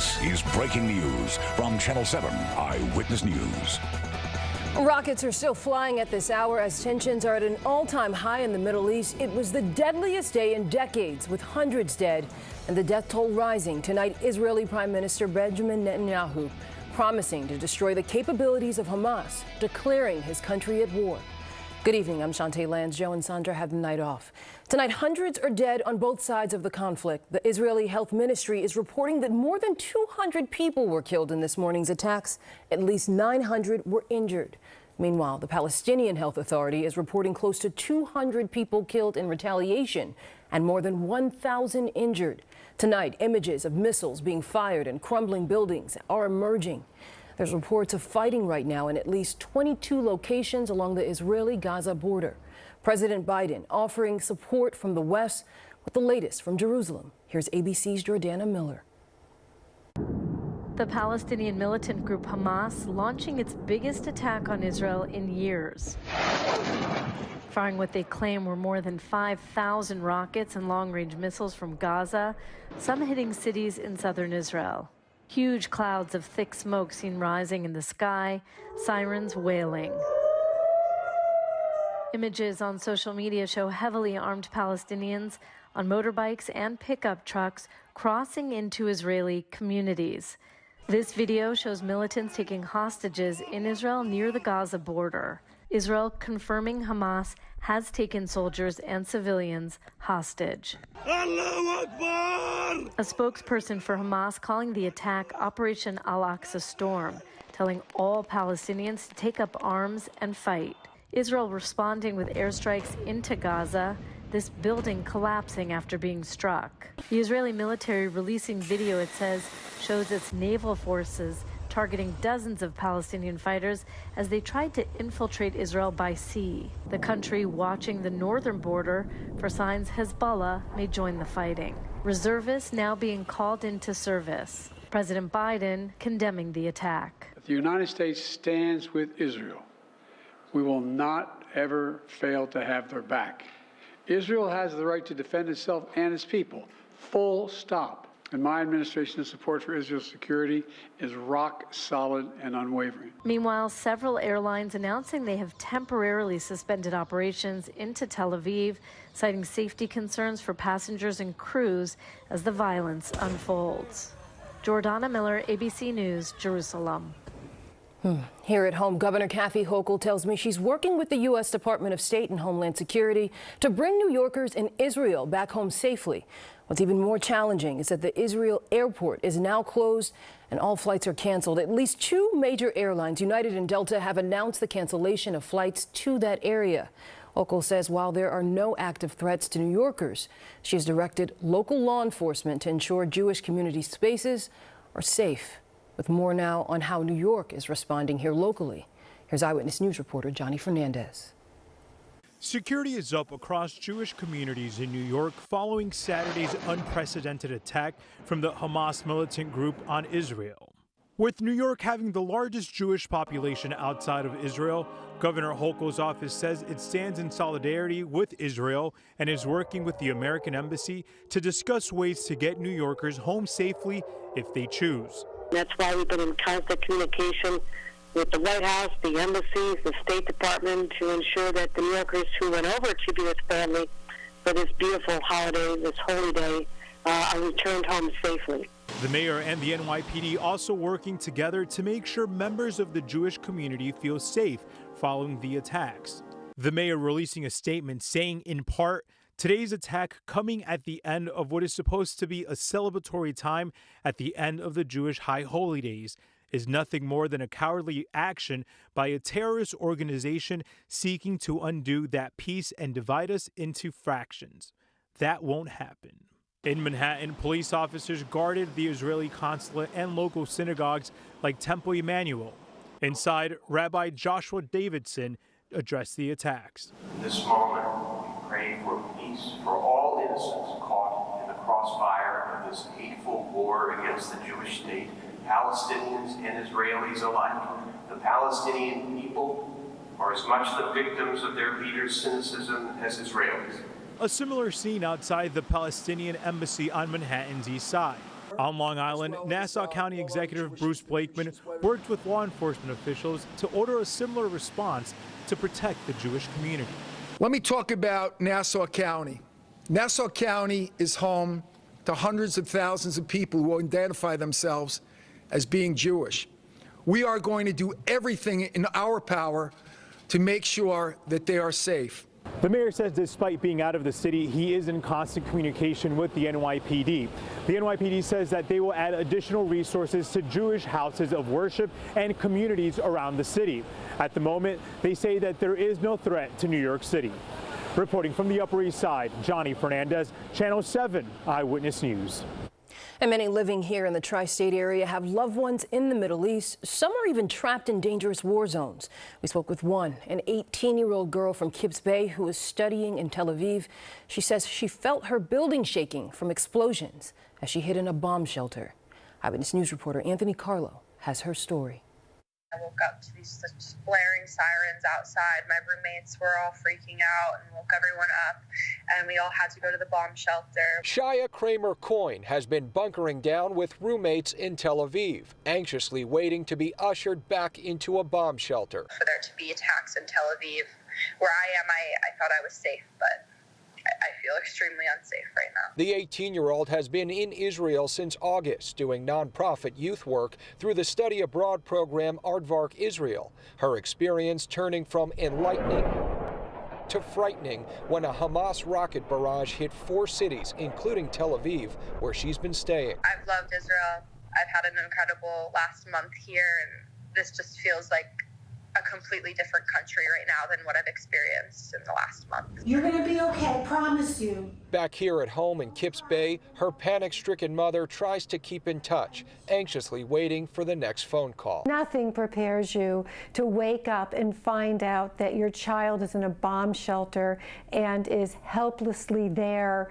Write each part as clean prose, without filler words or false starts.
This is breaking news from Channel 7 Eyewitness News. Rockets are still flying at this hour as tensions are at an all-time high in the Middle East. It was the deadliest day in decades, with hundreds dead and the death toll rising. Tonight, Israeli Prime Minister Benjamin Netanyahu promising to destroy the capabilities of Hamas, declaring his country at war. Good evening, I'm Shantae Lands. Joe and Sandra have the night off. Tonight, hundreds are dead on both sides of the conflict. The Israeli Health Ministry is reporting that more than 200 people were killed in this morning's attacks. At least 900 were injured. Meanwhile, the Palestinian Health Authority is reporting close to 200 people killed in retaliation and more than 1,000 injured. Tonight, images of missiles being fired and crumbling buildings are emerging. There's reports of fighting right now in at least 22 locations along the Israeli-Gaza border. President Biden offering support from the West with the latest from Jerusalem. Here's ABC's Jordana Miller. The Palestinian militant group Hamas launching its biggest attack on Israel in years, firing what they claim were more than 5,000 rockets and long-range missiles from Gaza, some hitting cities in southern Israel. Huge clouds of thick smoke seen rising in the sky, sirens wailing. Images on social media show heavily armed Palestinians on motorbikes and pickup trucks crossing into Israeli communities. This video shows militants taking hostages in Israel near the Gaza border. Israel confirming Hamas has taken soldiers and civilians hostage. Allahu Akbar! A spokesperson for Hamas calling the attack Operation Al-Aqsa Storm, telling all Palestinians to take up arms and fight. Israel responding with airstrikes into Gaza, this building collapsing after being struck. The Israeli military releasing video, it says, shows its naval forces targeting dozens of Palestinian fighters as they tried to infiltrate Israel by sea. The country watching the northern border for signs Hezbollah may join the fighting. Reservists now being called into service. President Biden condemning the attack. The United States stands with Israel. We will not ever fail to have their back. Israel has the right to defend itself and its people, full stop. And my administration's support for Israel's security is rock solid and unwavering. Meanwhile, several airlines announcing they have temporarily suspended operations into Tel Aviv, citing safety concerns for passengers and crews as the violence unfolds. Jordana Miller, ABC News, Jerusalem. Here at home, Governor Kathy Hochul tells me she's working with the U.S. Department of State and Homeland Security to bring New Yorkers in Israel back home safely. What's even more challenging is that the Israel airport is now closed and all flights are canceled. At least two major airlines, United and Delta, have announced the cancellation of flights to that area. Hochul says while there are no active threats to New Yorkers, she has directed local law enforcement to ensure Jewish community spaces are safe. With more now on how New York is responding here locally. Here's Eyewitness News reporter Johnny Fernandez. Security is up across Jewish communities in New York following Saturday's unprecedented attack from the Hamas militant group on Israel. With New York having the largest Jewish population outside of Israel, Governor Hochul's office says it stands in solidarity with Israel and is working with the American Embassy to discuss ways to get New Yorkers home safely if they choose. That's why we've been in constant communication with the White House, the embassies, the State Department to ensure that the New Yorkers who went over to be with family for this beautiful holiday, this holy day, are returned home safely. The mayor and the NYPD also working together to make sure members of the Jewish community feel safe following the attacks. The mayor releasing a statement saying, in part, today's attack coming at the end of what is supposed to be a celebratory time at the end of the Jewish high holy days is nothing more than a cowardly action by a terrorist organization seeking to undo that peace and divide us into fractions. That won't happen. In Manhattan, police officers guarded the Israeli consulate and local synagogues like Temple Emmanuel. Inside, Rabbi Joshua Davidson addressed the attacks. In this moment, pray for peace for all innocents caught in the crossfire of this hateful war against the Jewish state, Palestinians and Israelis alike. The Palestinian people are as much the victims of their leaders' cynicism as Israelis. A similar scene outside the Palestinian embassy on Manhattan's east side. On Long Island, Nassau County Executive Bruce Blakeman worked with law enforcement officials to order a similar response to protect the Jewish community. Let me talk about Nassau County. Nassau County is home to hundreds of thousands of people who identify themselves as being Jewish. We are going to do everything in our power to make sure that they are safe. The mayor says despite being out of the city, he is in constant communication with the NYPD. The NYPD says that they will add additional resources to Jewish houses of worship and communities around the city. At the moment, they say that there is no threat to New York City. Reporting from the Upper East Side, Johnny Fernandez, Channel 7 Eyewitness News. And many living here in the tri-state area have loved ones in the Middle East. Some are even trapped in dangerous war zones. We spoke with one, an 18-year-old girl from Kibbutz Bay who is studying in Tel Aviv. She says she felt her building shaking from explosions as she hid in a bomb shelter. Eyewitness News reporter Anthony Carlo has her story. I woke up to these such blaring sirens outside. My roommates were all freaking out and woke everyone up, and we all had to go to the bomb shelter. Shia Kramer-Coyne has been bunkering down with roommates in Tel Aviv, anxiously waiting to be ushered back into a bomb shelter. For there to be attacks in Tel Aviv, where I am, I thought I was safe, but I feel extremely unsafe right now. The 18-year-old has been in Israel since August, doing nonprofit youth work through the study abroad program Aardvark Israel. Her experience turning from enlightening to frightening when a Hamas rocket barrage hit 4 cities, including Tel Aviv, where she's been staying. I've loved Israel. I've had an incredible last month here, and this just feels like a completely different country right now than what I've experienced in the last month. You're going to be okay, promise you. Back here at home in Kibbutz Bay, her panic-stricken mother tries to keep in touch, anxiously waiting for the next phone call. Nothing prepares you to wake up and find out that your child is in a bomb shelter and is helplessly there,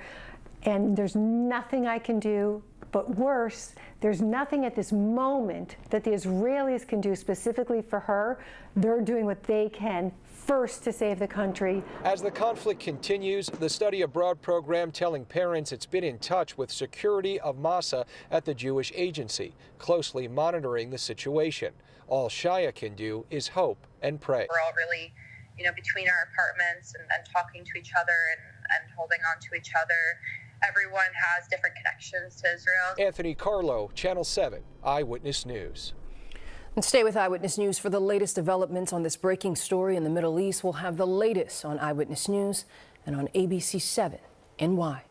and there's nothing I can do. But worse, there's nothing at this moment that the Israelis can do specifically for her. They're doing what they can first to save the country. As the conflict continues, the study abroad program telling parents it's been in touch with security of Massa at the Jewish agency, closely monitoring the situation. All Shia can do is hope and pray. We're all really, between our apartments and talking to each other and holding on to each other. Everyone has different connections to Israel. Anthony Carlo, Channel 7 Eyewitness News. And stay with Eyewitness News for the latest developments on this breaking story in the Middle East. We'll have the latest on Eyewitness News and on ABC 7 NY.